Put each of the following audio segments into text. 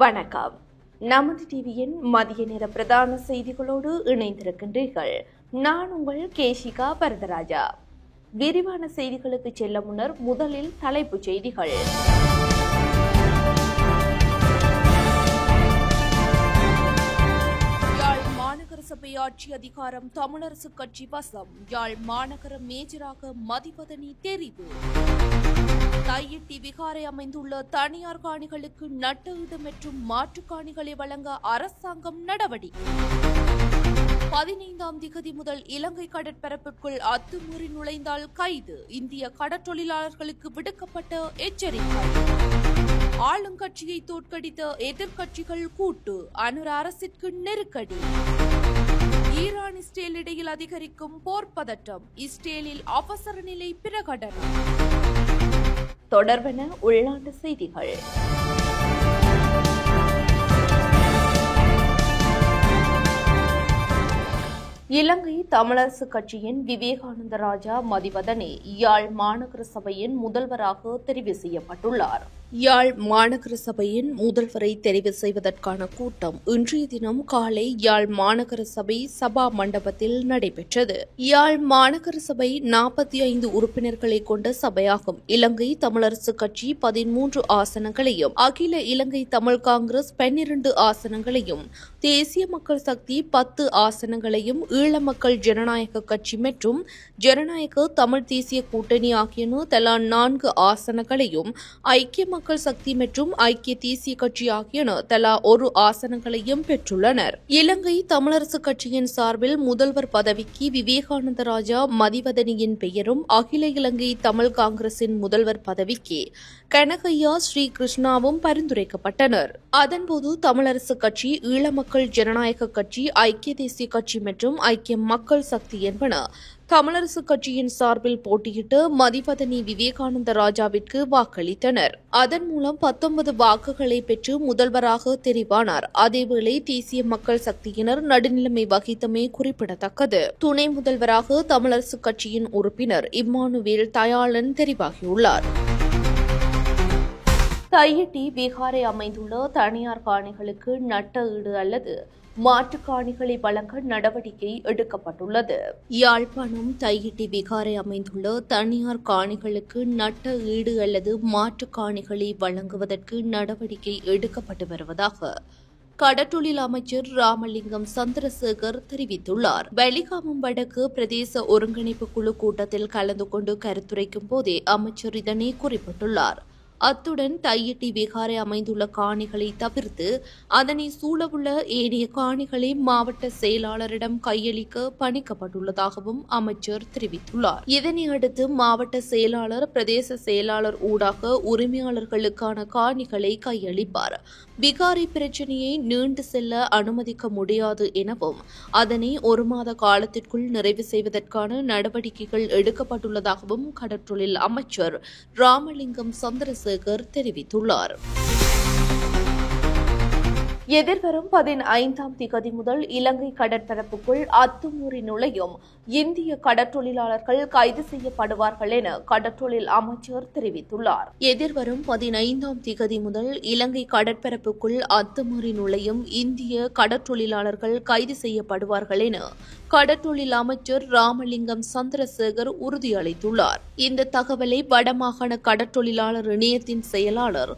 வணக்கம். நமது டிவியின் மதிய நேர பிரதான செய்திகளோடு இணைந்திருக்கின்றீர்கள். நான் உங்கள் கேஷிகா பரதராஜா. விரிவான செய்திகளுக்கு செல்ல முன்னர் முதலில் தலைப்புச் செய்திகள். யாழ் மாநகர சபை ஆட்சி அதிகாரம் தமிழரசு கட்சி வசம். யாழ் மாநகர மேஜராக மதிவதனி தெரிவு. தையிட்டி விகாரை அமைந்துள்ள தனியார் காணிகளுக்கு நட்டஈடு மற்றும் மாற்றுக் காணிகளை வழங்க அரசாங்கம் நடவடிக்கை. 15ஆம் திகதி முதல் இலங்கை கடற்பரப்பிற்குள் அத்துமீறி நுழைந்தால் கைது. இந்திய கடற்றொழிலாளர்களுக்கு விடுக்கப்பட்ட எச்சரிக்கை. ஆளுங்கட்சியை தோற்கடித்த எதிர்க்கட்சிகள் கூட்டு. அனுர அரசிற்கு நெருக்கடி. ஈரான் இஸ்ரேல் இடையில் அதிகரிக்கும் போர் பதட்டம். இஸ்ரேலில் அவசர நிலை பிரகடனம். தொடர்பென உள்நாட்டு செய்திகள். இலங்கை தமிழரசு கட்சியின் விவேகானந்த ராஜா மதிவதனே யாழ் மாநகர சபையின் முதல்வராக தெரிவு செய்யப்பட்டுள்ளார். யாழ் மாநகர சபையின் முதல்வரை தெரிவு செய்வதற்கான கூட்டம் இன்றைய தினம் காலை யாழ் மாநகர சபை சபா மண்டபத்தில் நடைபெற்றது. யாழ் மாநகர சபை 45 உறுப்பினர்களை கொண்ட சபையாகும். இலங்கை தமிழரசு கட்சி 13 ஆசனங்களையும், அகில இலங்கை தமிழ் காங்கிரஸ் 12 ஆசனங்களையும், தேசிய மக்கள் சக்தி 10 ஆசனங்களையும், ஈழ மக்கள் ஜனநாயக கட்சி மற்றும் ஜனநாயக தமிழ் தேசிய கூட்டணி ஆகியன தலா 4 ஆசனங்களையும், ஐக்கிய மக்கள் சக்தி மற்றும் ஐக்கிய தேசிய கட்சி ஆகியன தலா 1 ஆசனங்களையும் பெற்றுள்ளனர். இலங்கை தமிழரசு கட்சியின் சார்பில் முதல்வர் பதவிக்கு விவேகானந்த ராஜா மதிவதனியின் பெயரும், அகில இலங்கை தமிழ் காங்கிரசின் முதல்வர் பதவிக்கு கனகையா ஸ்ரீ கிருஷ்ணாவும் பரிந்துரைக்கப்பட்டனர். அதன்போது தமிழரசு கட்சி, ஈழ மக்கள் ஜனநாயக கட்சி, ஐக்கிய தேசிய கட்சி மற்றும் ஐக்கிய மக்கள் சக்தி என்பன தமிழரசு கட்சியின் சார்பில் போட்டியிட்டு மதிவதனி விவேகானந்த ராஜாவிற்கு வாக்களித்தனர். அதன் மூலம் 19 வாக்குகளை பெற்று முதல்வராக தெரிவானார். அதேவேளை தேசிய மக்கள் சக்தியினர் நடுநிலைமை வகித்தமை குறிப்பிடத்தக்கது. துணை முதல்வராக தமிழரசு கட்சியின் உறுப்பினர் இம்மானுவேல் தயாளன் தெரிவாகியுள்ளார். தையிட்டி விகாரை அமைந்துள்ள தனியார் காணிகளுக்கு நட்ட ஈடு அல்லது மாற்றுக் காணிகளை வழங்க நடவடிக்கை எடுக்கப்பட்டுள்ளது. யாழ்ப்பாணம் தையிட்டி விகாரை அமைந்துள்ள தனியார் காணிகளுக்கு நட்ட ஈடு அல்லது மாற்றுக் காணிகளை வழங்குவதற்கு நடவடிக்கை எடுக்கப்பட்டு வருவதாக கடற்றொழில் அமைச்சர் ராமலிங்கம் சந்திரசேகர் தெரிவித்துள்ளார். வெலிகாமம் வடக்கு பிரதேச ஒருங்கிணைப்பு குழு கூட்டத்தில் கலந்து கொண்டு கருத்துரைக்கும் போதே அமைச்சர் இதனை குறிப்பிட்டுள்ளார். அத்துடன் தையிட்டி விகாரை அமைந்துள்ள காணிகளை தவிர்த்து அதனை சூழவுள்ள ஏனைய காணிகளை மாவட்ட செயலாளரிடம் கையளிக்க பணிக்கப்பட்டுள்ளதாகவும் அமைச்சர் தெரிவித்துள்ளார். இதனை அடுத்து மாவட்ட செயலாளர், பிரதேச செயலாளர் ஊடாக உரிமையாளர்களுக்கான காணிகளை கையளிப்பார். விகாரை பிரச்சினையை நீண்டு செல்ல அனுமதிக்க முடியாது எனவும் அதனை 1 மாத காலத்திற்குள் நிறைவு செய்வதற்கான நடவடிக்கைகள் எடுக்கப்பட்டுள்ளதாகவும் கடற்றொழில் அமைச்சர் ராமலிங்கம் சந்திரசேகர் தெரிவித்துள்ளார். எதிர்வரும் 15ஆம் திகதி முதல் இலங்கை கடற்பரப்புக்குள் அத்துமீறி நுழையும் இந்திய கடற்றொழிலாளர்கள் கைது செய்யப்படுவார்கள் என கடற்றொழில் அமைச்சர் தெரிவித்துள்ளார். எதிர்வரும் 15ஆம் திகதி முதல் இலங்கை கடற்பரப்புக்குள் அத்துமீறி நுழையும் இந்திய கடற்றொழிலாளர்கள் கைது செய்யப்படுவார்கள் என கடற்றொழில் அமைச்சர் ராமலிங்கம் சந்திரசேகர் உறுதியளித்துள்ளார். இந்த தகவலை வடமாகாண கடற்றொழிலாளர் இணையத்தின் செயலாளர்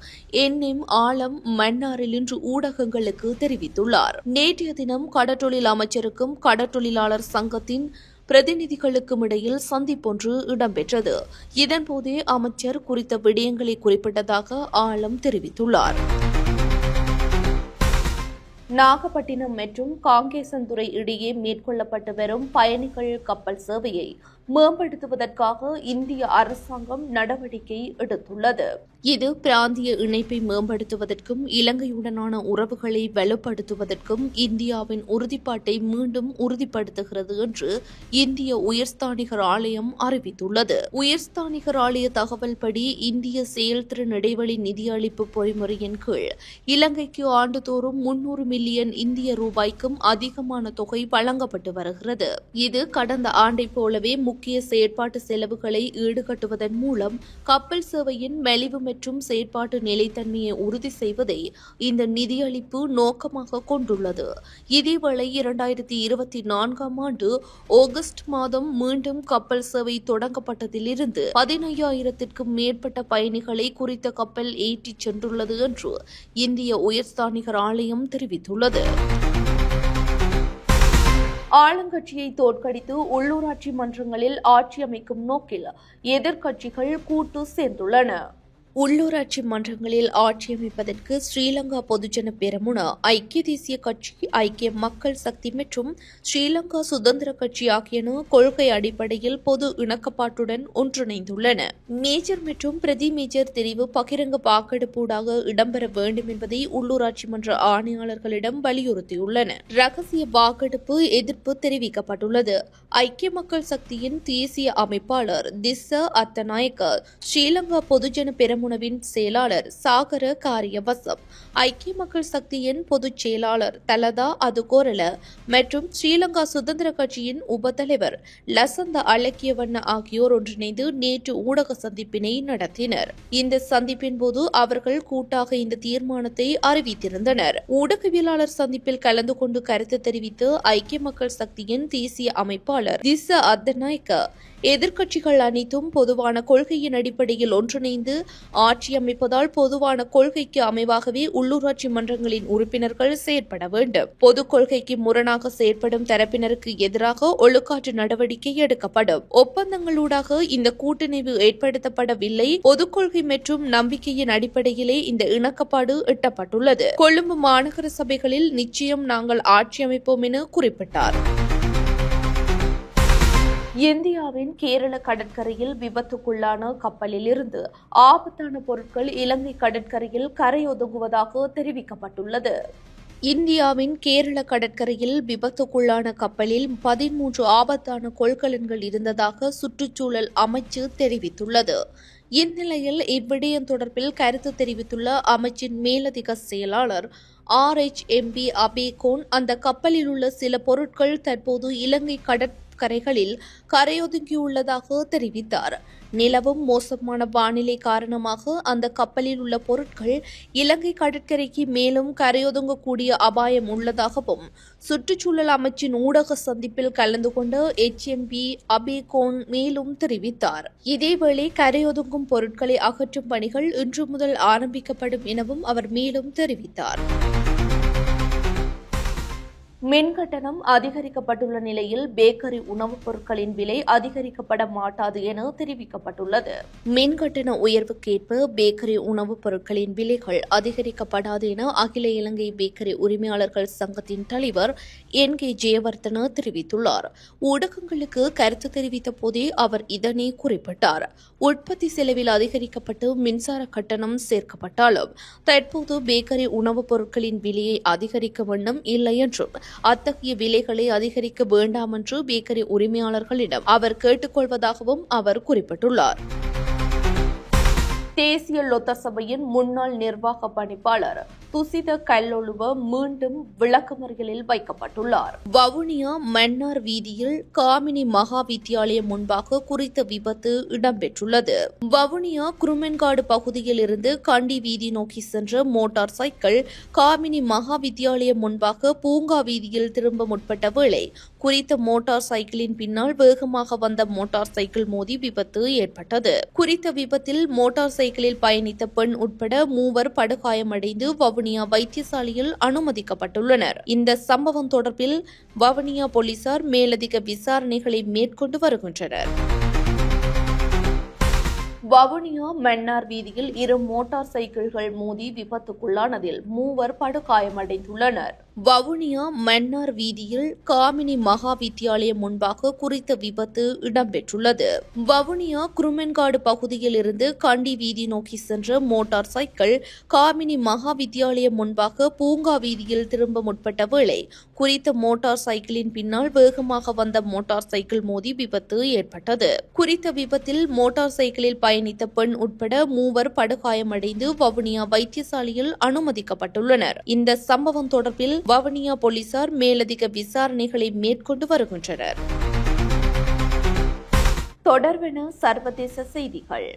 NM ஆலம் மன்னாரில் இன்று ஊடகங்களுக்கு தெரிவித்துள்ளார். நேற்றைய தினம் கடற்றொழில் அமைச்சருக்கும் கடற்றொழிலாளர் சங்கத்தின் பிரதிநிதிகளுக்கும் இடையில் சந்திப்பொன்று இடம்பெற்றது. இதன்போதே அமைச்சர் குறித்த விடயங்களை குறிப்பிட்டதாக ஆலம் தெரிவித்துள்ளார். நாகப்பட்டினம் மற்றும் காங்கேசன்துறை இடையே மேற்கொள்ளப்பட்டு வரும் பயணிகள் கப்பல் சேவையை மேம்படுத்துவதற்காக இந்திய அரசாங்கம் நடவடிக்கை எடுத்துள்ளது. இது பிராந்திய இணைப்பை மேம்படுத்துவதற்கும் இலங்கையுடனான உறவுகளை வலுப்படுத்துவதற்கும் இந்தியாவின் உறுதிப்பாட்டை மீண்டும் உறுதிப்படுத்துகிறது என்று இந்திய உயர்ஸ்தானிகர் ஆலயம் அறிவித்துள்ளது. உயர்ஸ்தானிகர் ஆலய தகவல்படி இந்திய செயல்திறன் இடைவெளி நிதியளிப்பு பொறிமுறையின் கீழ் இலங்கைக்கு ஆண்டுதோறும் 300 மில்லியன் இந்திய ரூபாய்க்கும் அதிகமான தொகை வழங்கப்பட்டு வருகிறது. இது கடந்த ஆண்டைப் போலவே முக்கிய செயற்பாட்டு செலவுகளை ஈடுகட்டுவதன் மூலம் கப்பல் சேவையின் மெலிவு மற்றும் செயற்பாட்டு நிலைத்தன்மையை உறுதி செய்வதை இந்த நிதியளிப்பு நோக்கமாக கொண்டுள்ளது. இதேவேளை 2024ஆம் ஆண்டு ஆகஸ்ட் மாதம் மீண்டும் கப்பல் சேவை தொடங்கப்பட்டதிலிருந்து 15,000க்கும் மேற்பட்ட பயணிகளை குறித்த கப்பல் ஏற்றிச் சென்றுள்ளது என்று இந்திய உயர்ஸ்தானிகர் ஆணையம் தெரிவித்துள்ளது. ஆளுங்கட்சியை தோற்கடித்து உள்ளூராட்சி மன்றங்களில் ஆட்சி அமைக்கும் நோக்கில் எதிர்க்கட்சிகள் கூட்டு சேர்ந்துள்ளன. உள்ளூராட்சி மன்றங்களில் ஆட்சி அமைப்பதற்கு ஸ்ரீலங்கா பொதுஜன பெரமுன, ஐக்கிய தேசிய கட்சி, ஐக்கிய மக்கள் சக்தி மற்றும் ஸ்ரீலங்கா சுதந்திர கட்சி ஆகியன கொள்கை அடிப்படையில் பொது இணக்கப்பாட்டுடன் ஒன்றிணைந்துள்ளன. மேஜர் மற்றும் பிரதி மேஜர் தெரிவு பகிரங்க வாக்கெடுப்பூடாக இடம்பெற வேண்டும் என்பதை உள்ளூராட்சி மன்ற ஆணையாளர்களிடம் வலியுறுத்தியுள்ளன. ரகசிய வாக்கெடுப்பு எதிர்ப்பு தெரிவிக்கப்பட்டுள்ளது. ஐக்கிய மக்கள் சக்தியின் தேசிய அமைப்பாளர் திஸ்ஸ அத்தநாயக்க, ஸ்ரீலங்கா பொதுஜன பெரமுன உணவின் செயலாளர் சாகர காரியவசம், ஐக்கிய மக்கள் சக்தியின் பொதுச் செயலாளர் தலதா அதுகோரல மற்றும் ஸ்ரீலங்கா சுதந்திர கட்சியின் உபத்தலைவர் லசந்த அலக்கியவண்ண ஆகியோர் ஒன்றிணைந்து நேற்று ஊடக சந்திப்பினை நடத்தினர். இந்த சந்திப்பின் போது அவர்கள் கூட்டாக இந்த தீர்மானத்தை அறிவித்திருந்தனர். ஊடகவியலாளர் சந்திப்பில் கலந்து கொண்டு கருத்து தெரிவித்து ஐக்கிய மக்கள் சக்தியின் தேசிய அமைப்பாளர் திஸ்ஸ அத்தநாயக்க, எதிர்க்கட்சிகள் அனைத்தும் பொதுவான கொள்கையின் அடிப்படையில் ஒன்றிணைந்து ஆட்சி அமைப்பதால் பொதுவான கொள்கைக்கு அமைவாகவே உள்ளூராட்சி மன்றங்களின் உறுப்பினர்கள் செயற்பட வேண்டும். பொது கொள்கைக்கு முரணாக செயற்படும் தரப்பினருக்கு எதிராக ஒழுக்காற்று நடவடிக்கை எடுக்கப்படும். ஒப்பந்தங்களூடாக இந்த கூட்டணிவு ஏற்படுத்தப்படவில்லை. பொது கொள்கை மற்றும் நம்பிக்கையின் அடிப்படையிலே இந்த இணக்கப்பாடு எட்டப்பட்டுள்ளது. கொழும்பு மாநகர சபைகளில் நிச்சயம் நாங்கள் ஆட்சி அமைப்போம் என குறிப்பிட்டார். இந்தியாவின் கேரள கடற்கரையில் விபத்துக்குள்ளான கப்பலில் இருந்து ஆபத்தான பொருட்கள் இலங்கை கடற்கரையில் கரையொதுங்குவதாக தெரிவிக்கப்பட்டுள்ளது. இந்தியாவின் கேரள கடற்கரையில் விபத்துக்குள்ளான கப்பலில் 13 ஆபத்தான கொள்கலன்கள் இருந்ததாக சுற்றுச்சூழல் அமைச்சு தெரிவித்துள்ளது. இந்நிலையில் இவ்விடயம் தொடர்பில் கருத்து தெரிவித்துள்ள அமைச்சின் மேலதிக செயலாளர் RHMB அபேகோன், அந்த கப்பலில் உள்ள சில பொருட்கள் தற்போது இலங்கை கடற்கரைகளில் கரையொதுங்கியுள்ளதாக தெரிவித்தார். நிலவும் மோசமான வானிலை காரணமாக அந்த கப்பலில் உள்ள பொருட்கள் இலங்கை கடற்கரைக்கு மேலும் கரையொதுங்கக்கூடிய அபாயம் உள்ளதாகவும் சுற்றுச்சூழல் அமைச்சின் ஊடக சந்திப்பில் கலந்து கொண்ட HMB அபேகோன் மேலும் தெரிவித்தார். இதேவேளை கரையொதுங்கும் பொருட்களை அகற்றும் பணிகள் இன்று முதல் ஆரம்பிக்கப்படும் எனவும் அவர் மேலும் தெரிவித்தார். மின்கட்டணம் அதிகரிக்கப்பட்டுள்ள நிலையில் பேக்கரி உணவுப் பொருட்களின் விலை அதிகரிக்கப்பட மாட்டாது என தெரிவிக்கப்பட்டுள்ளது. மின்கட்டண உயர்வுக்கேற்ப பேக்கரி உணவுப் பொருட்களின் விலைகள் அதிகரிக்கப்படாது என அகில இலங்கை பேக்கரி உரிமையாளர்கள் சங்கத்தின் தலைவர் NK ஜெயவர்தன தெரிவித்துள்ளார். ஊடகங்களுக்கு கருத்து தெரிவித்த போதே அவர் இதனை குறிப்பிட்டார். உற்பத்தி செலவில் அதிகரிக்கப்பட்டு மின்சார கட்டணம் சேர்க்கப்பட்டாலும் தற்போது பேக்கரி உணவுப் பொருட்களின் விலையை அதிகரிக்க வண்ணம் இல்லை என்றும் அத்தகைய விலைகளை அதிகரிக்க வேண்டாம் என்று பேக்கரி உரிமையாளர்களிடம் அவர் கேட்டுக்கொள்வதாகவும் அவர் குறிப்பிட்டுள்ளார். தேசிய லொத்த சபையின் முன்னாள் நிர்வாக பணிப்பாளர் துசித கல்லொழுவ மீண்டும் விளக்கமறியலில் வைக்கப்பட்டுள்ளார். வவுனியா மன்னார் வீதியில் காமினி மகா வித்தியாலயம் முன்பாக குறித்த விபத்து இடம்பெற்றுள்ளது. வவுனியா குருமென்காடு பகுதியில் இருந்து கண்டி வீதி நோக்கி சென்ற மோட்டார் சைக்கிள் காமினி மகா வித்தியாலயம் முன்பாக பூங்கா வீதியில் திரும்ப முற்பட்ட வேளை குறித்த மோட்டார் சைக்கிளின் பின்னால் வேகமாக வந்த மோட்டார் சைக்கிள் மோதி விபத்து ஏற்பட்டது. குறித்த விபத்தில் மோட்டார் சைக்கிளில் பயணித்த பெண் உட்பட 3 படுகாயமடைந்து வவுனியா வைத்தியசாலையில் அனுமதிக்கப்பட்டுள்ளனர். இந்த சம்பவம் தொடர்பில் வவுனியா போலீசார் மேலதிக விசாரணைகளை மேற்கொண்டு வருகின்றனர். வவுனியா மன்னார் வீதியில் 2 மோட்டார் சைக்கிள்கள் மோதி விபத்துக்குள்ளானதில் 3 படுகாயமடைந்துள்ளனர். வவுனியா மன்னார் வீதியில் காமினி மகா வித்தியாலயம் முன்பாக குறித்த விபத்து இடம்பெற்றுள்ளது. வவுனியா குருமென்காடு பகுதியில் இருந்து கண்டி வீதி நோக்கி சென்ற மோட்டார் சைக்கிள் காமினி மகா வித்தியாலயம் முன்பாக பூங்கா வீதியில் திரும்ப முற்பட்ட வேளை குறித்த மோட்டார் சைக்கிளின் பின்னால் வேகமாக வந்த மோட்டார் சைக்கிள் மோதி விபத்து ஏற்பட்டது. குறித்த விபத்தில் மோட்டார் சைக்கிளில் பயணித்த பெண் உட்பட 3 படுகாயமடைந்து வவுனியா வைத்தியசாலையில் அனுமதிக்கப்பட்டுள்ளனர். இந்த சம்பவம் தொடர்பில் வவுனியா போலீசார் மேலதிக விசாரணைகளை மேற்கொண்டு வருகின்றனர். தொடர்வென சர்வதேச செய்திகள்.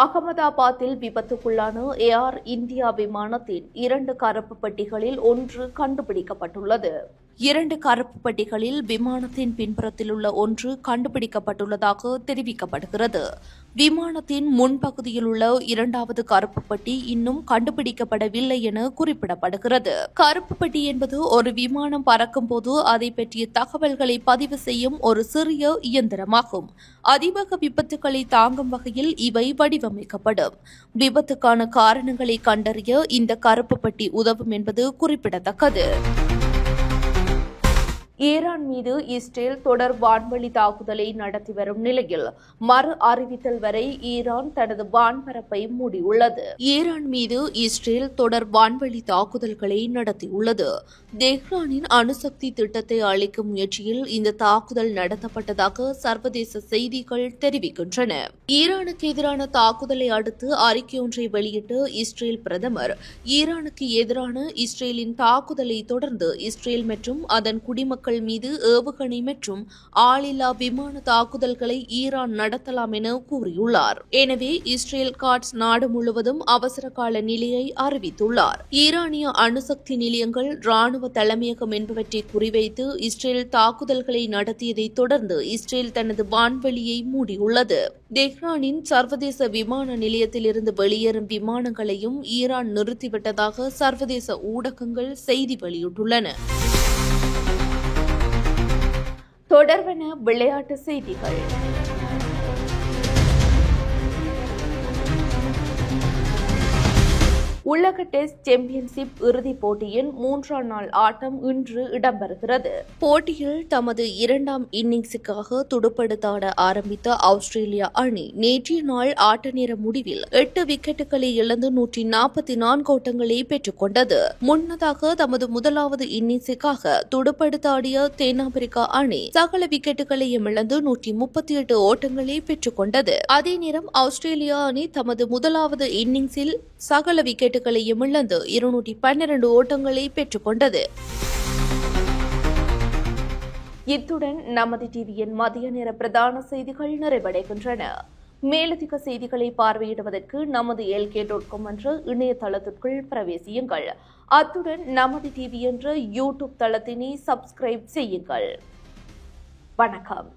அகமதாபாத்தில் விபத்துக்குள்ளான ஏர் இந்தியா விமானத்தின் 2 கருப்பு பெட்டிகளில் ஒன்று கண்டுபிடிக்கப்பட்டுள்ளது. 2 கருப்பு பெட்டிகளில் விமானத்தின் பின்புறத்தில் உள்ள ஒன்று கண்டுபிடிக்கப்பட்டுள்ளதாக தெரிவிக்கப்படுகிறது. விமானத்தின் முன்பகுதியில் உள்ள 2வது கருப்பு பெட்டி இன்னும் கண்டுபிடிக்கப்படவில்லை என குறிப்பிடப்படுகிறது. கருப்பு பெட்டி என்பது ஒரு விமானம் பறக்கும் போது அதை பற்றிய தகவல்களை பதிவு செய்யும் ஒரு சிறிய இயந்திரமாகும். அதிவேக விபத்துக்களை தாங்கும் வகையில் இவை வடிவமைக்கப்படும். விபத்துக்கான காரணங்களை கண்டறிய இந்த கருப்பு பெட்டி உதவும் என்பது குறிப்பிடத்தக்கது. ஈரான் மீது இஸ்ரேல் தொடர் வான்வழி தாக்குதலை நடத்தி வரும் நிலையில் மறு அறிவித்தல் வரை ஈரான் தனது வான்பரப்பை மூடியுள்ளது. ஈரான் மீது இஸ்ரேல் தொடர் வான்வழி தாக்குதல்களை நடத்தியுள்ளது. தெஹ்ரானின் அணுசக்தி திட்டத்தை அழிக்கும் முயற்சியில் இந்த தாக்குதல் நடத்தப்பட்டதாக சர்வதேச செய்திகள் தெரிவிக்கின்றன. ஈரானுக்கு எதிரான தாக்குதலை அடுத்து அறிக்கையொன்றை வெளியிட்டு இஸ்ரேல் பிரதமர் ஈரானுக்கு எதிரான இஸ்ரேலின் தாக்குதலை தொடர்ந்து இஸ்ரேல் மற்றும் அதன் குடிமக்கள் மீது ஏவுகணை மற்றும் ஆளில்லா விமான தாக்குதல்களை ஈரான் நடத்தலாம் என கூறியுள்ளார். எனவே இஸ்ரேல் காட்ஸ் நாடு முழுவதும் அவசர கால நிலையை அறிவித்துள்ளார். ஈரானிய அணுசக்தி நிலையங்கள், ராணுவ தலைமையகம் என்பவற்றை குறிவைத்து இஸ்ரேல் தாக்குதல்களை நடத்தியதை தொடர்ந்து இஸ்ரேல் தனது வான்வெளியை மூடியுள்ளது. தெஹ்ரானின் சர்வதேச விமான நிலையத்திலிருந்து வெளியேறும் விமானங்களையும் ஈரான் நிறுத்திவிட்டதாக சர்வதேச ஊடகங்கள் செய்தி வெளியிட்டுள்ளன. தொடர்வென விளையாட்டு செய்திகள். உலக டெஸ்ட் சாம்பியன்ஷிப் இறுதிப் போட்டியின் 3ஆம் நாள் ஆட்டம் இன்று இடம்பெறுகிறது. போட்டியில் தமது 2ஆம் இன்னிங்ஸுக்காக துடுப்படுத்தாட ஆரம்பித்த ஆஸ்திரேலியா அணி நேற்றைய நாள் ஆட்ட நேர முடிவில் 8 விக்கெட்டுகளை இழந்து 144 ஓட்டங்களை பெற்றுக் கொண்டது. முன்னதாக தமது முதலாவது இன்னிங்ஸுக்காக துடுப்படுத்தாடிய தென்னாப்பிரிக்கா அணி சகல விக்கெட்டுகளையும் இழந்து 138 ஓட்டங்களை பெற்றுக் கொண்டது. அதே நேரம் ஆஸ்திரேலியா அணி தமது முதலாவது இன்னிங்ஸில் சகல விக்கெட்டுகளையும் இழந்து 212 ஓட்டங்களை பெற்றுக் கொண்டது. இத்துடன் நமது டிவியின் மதிய நேர பிரதான செய்திகள் நிறைவடைகின்றன. மேலதிக செய்திகளை பார்வையிடுவதற்கு நமது LK.com என்ற இணையதளத்திற்குள் பிரவேசியுங்கள். அத்துடன் நமது டிவி என்ற யூடியூப் தளத்தினை சப்ஸ்கிரைப் செய்யுங்கள். வணக்கம்.